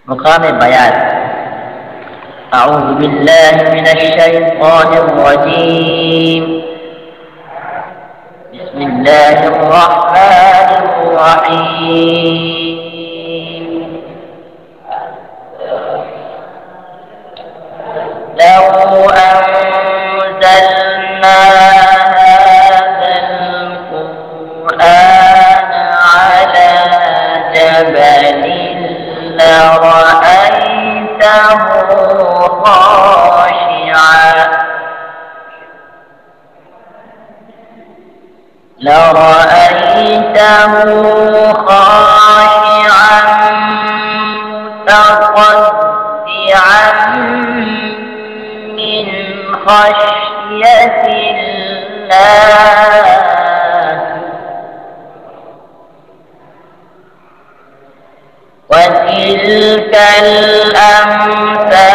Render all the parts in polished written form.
مقام بيان. أعوذ بالله من الشيطان الرجيم. بسم الله الرحمن الرحيم. لو أنزلنا هذا القرآن على جبل لرأيته خاشعا متصدعا من خشية الله. وتلك الأمثال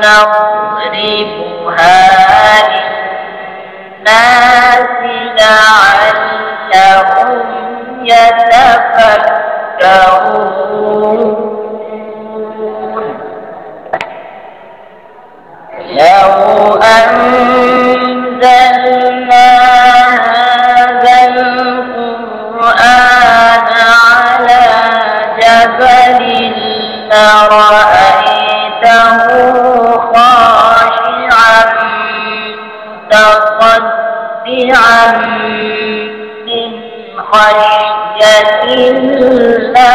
نضربها للناس لعلهم يتفكرون. لو أنزلنا هذا القرآن على جبل لرأيته خاشعا متصدعا من خشية الله.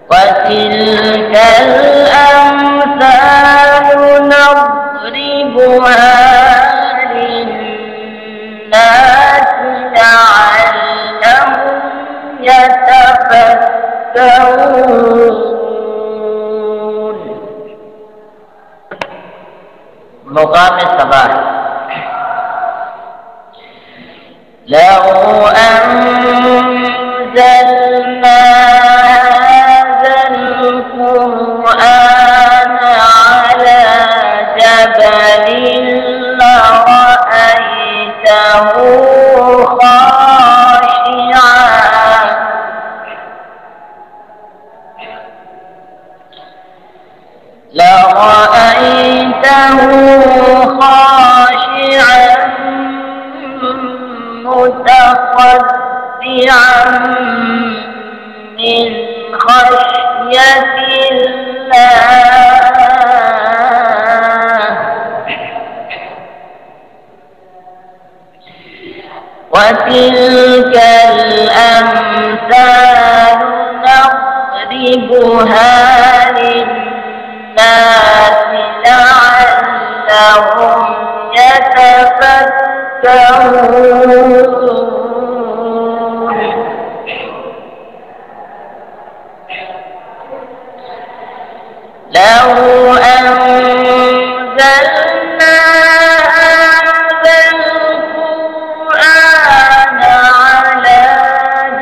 وتلك الأمثال نضربها للناس لعلهم يتفكرون. مقام الصباح. لو أنزلنا هذا القرآن على جبل لرأيته خاشعا متصدعا من خشية الله. وتلك الأمثال نضربها للناس لعلهم يتفكرون. لو أنزلنا هذا القرآن على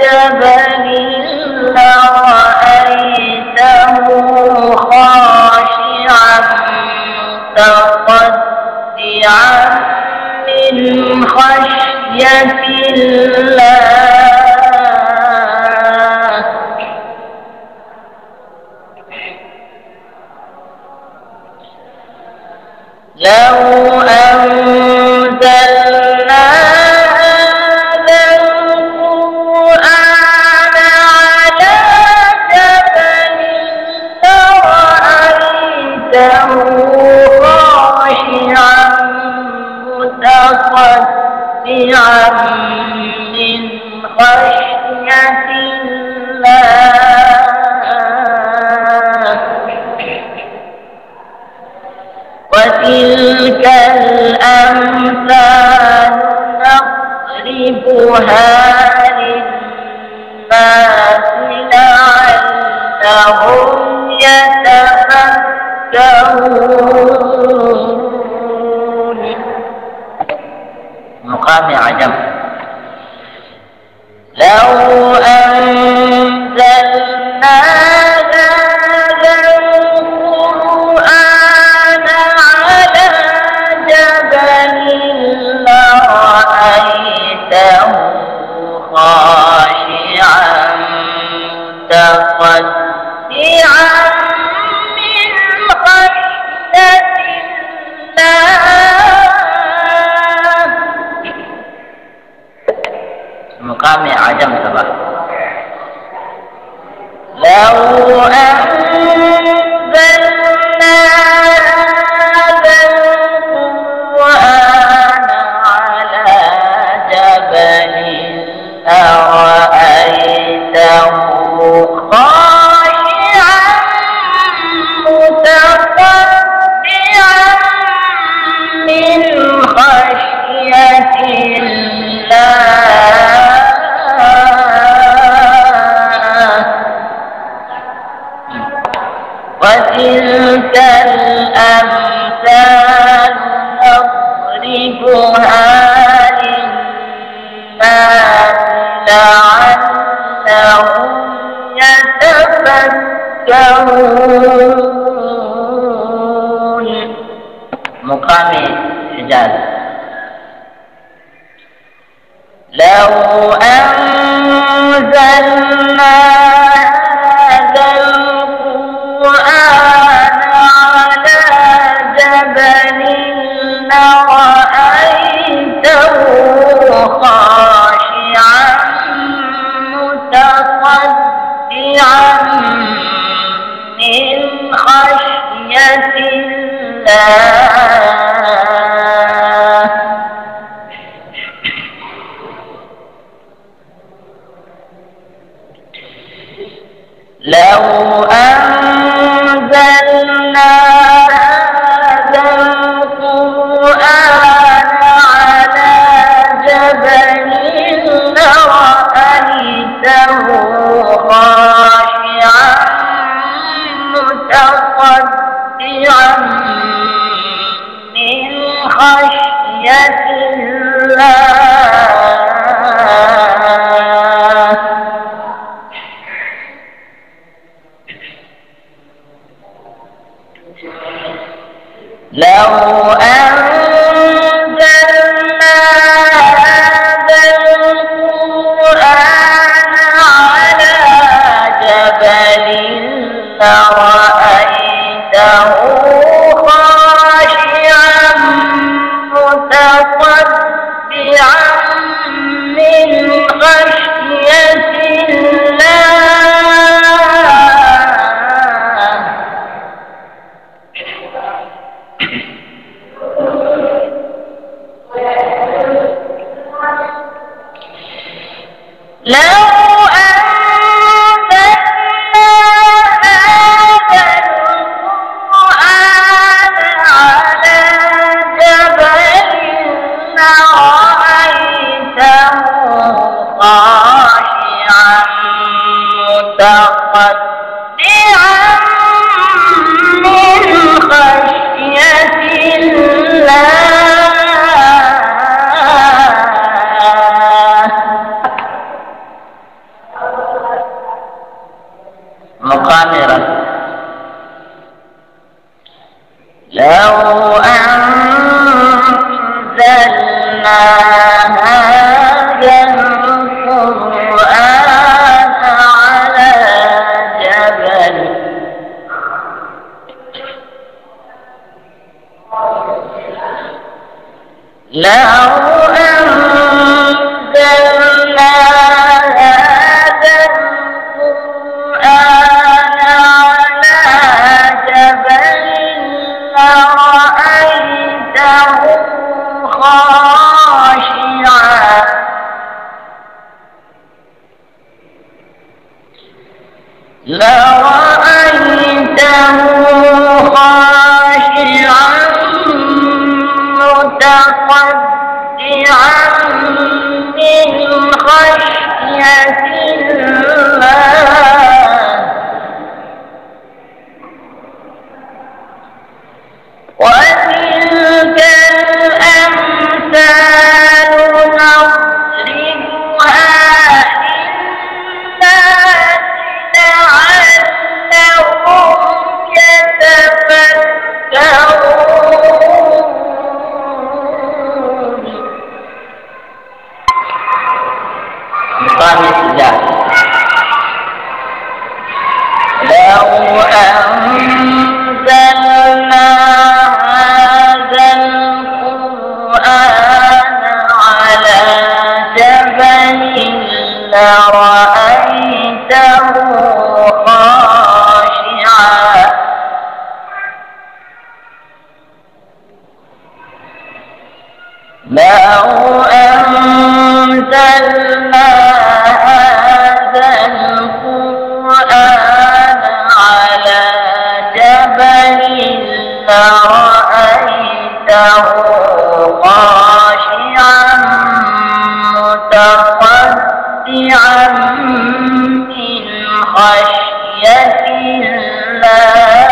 جبل لرأيته خاشعا متصدعا من خشية الله. لو أنزلنا هذا القرآن على جبل لرأيته خاشعا متصدعا من خشية الله. وتلك الأمثال نضربها للناس لعلهم يتفكرون. مقام عجم. لو أنزلنا هذا القرآن على جبل لرأيته مقام عجم سبا لو أنزلنا هذا القرآن على جبل لرأيته خاشعا متصدعا من خشية الله وتلك الأمثال نضربها للناس لعلهم يتفكرون. مقام حجاز لو أنزلنا هذا القرآن على جبل لرأيته خاشعا متصدعا من خشية الله لو أنزلنا هذا القرآن على جبل لرأيته خاشعا متصدعا من خشية الله لو أنزلنا هذا القرآن على جبل لرأيته خاشعا متصدعا من خشية لو أنزلنا هذا القرآن على جبل لرأيته خاشعا متصدعا من خشية الله مقامرة لو أنزلنا هذا القرآن على جبل لو أنزلنا هذا القرآن على جبل لرأيته خاشعا متصدعا من خشية الله وتلك الأمثال نضربها للناس لعلهم لرأيته خاشعا لو أنزلنا هذا القرآن على جبل لرأيته خاشعا متصدعا من خشية الله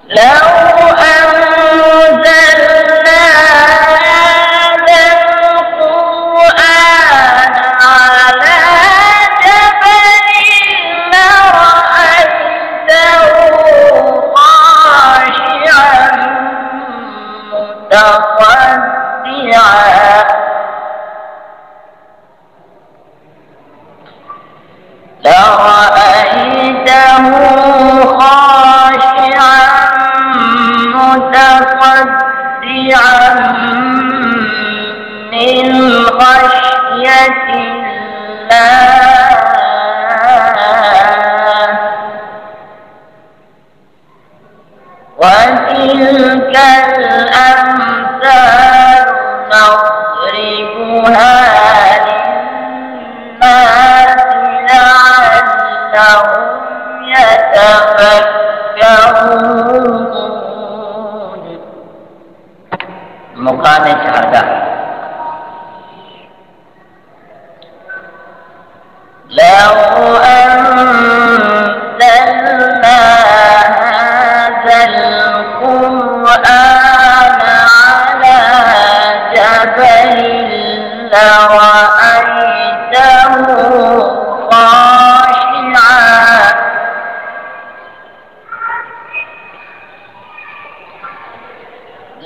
لو أنزلنا هذا القرآن على جبل لرأيته خاشعا متصدعا لرأيته خاشعا متصدعا من خشية الله وتلك الأمثال نضربها للناس لعلهم يتفكرون. مقام شهادة لو أنزلنا هذا القرآن على جبل لرأيته خاشعا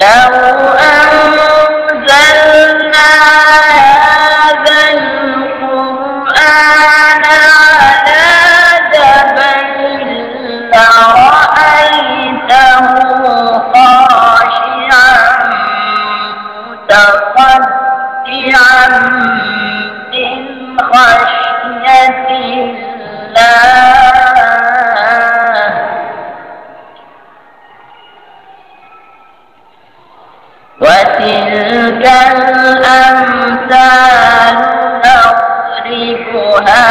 لو أنزلنا هذا القرآن على جبل لرأيته خاشعا متصدعا من خشية الله وتلك الأمثال نضربها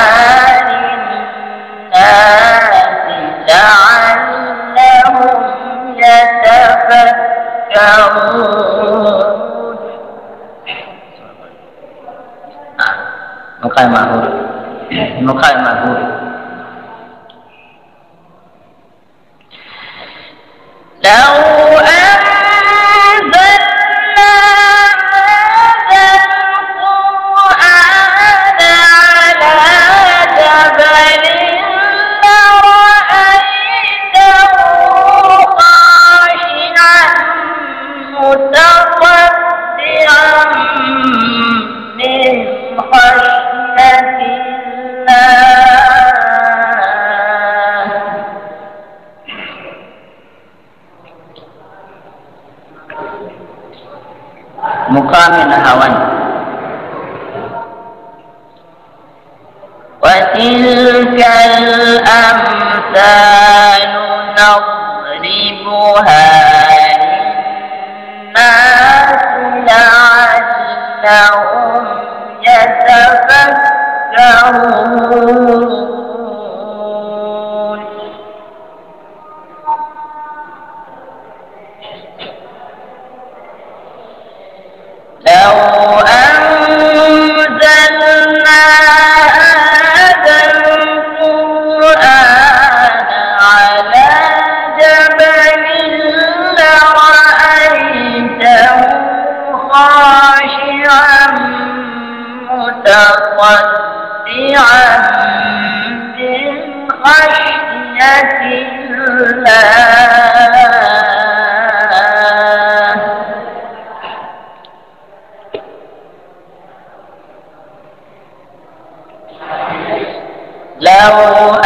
للناس لعلهم يتفكرون. مقام معقول لو أنزلنا هذا القرآن على جبل لرأيته خاشعا متصدعا من خشية الله مقام هوان وتلك الأمثال نضربها للناس لعلهم يتفكرون. لو أنزلنا هذا القرآن على جبل لرأيته خاشعا متصدعا من خشية الله لو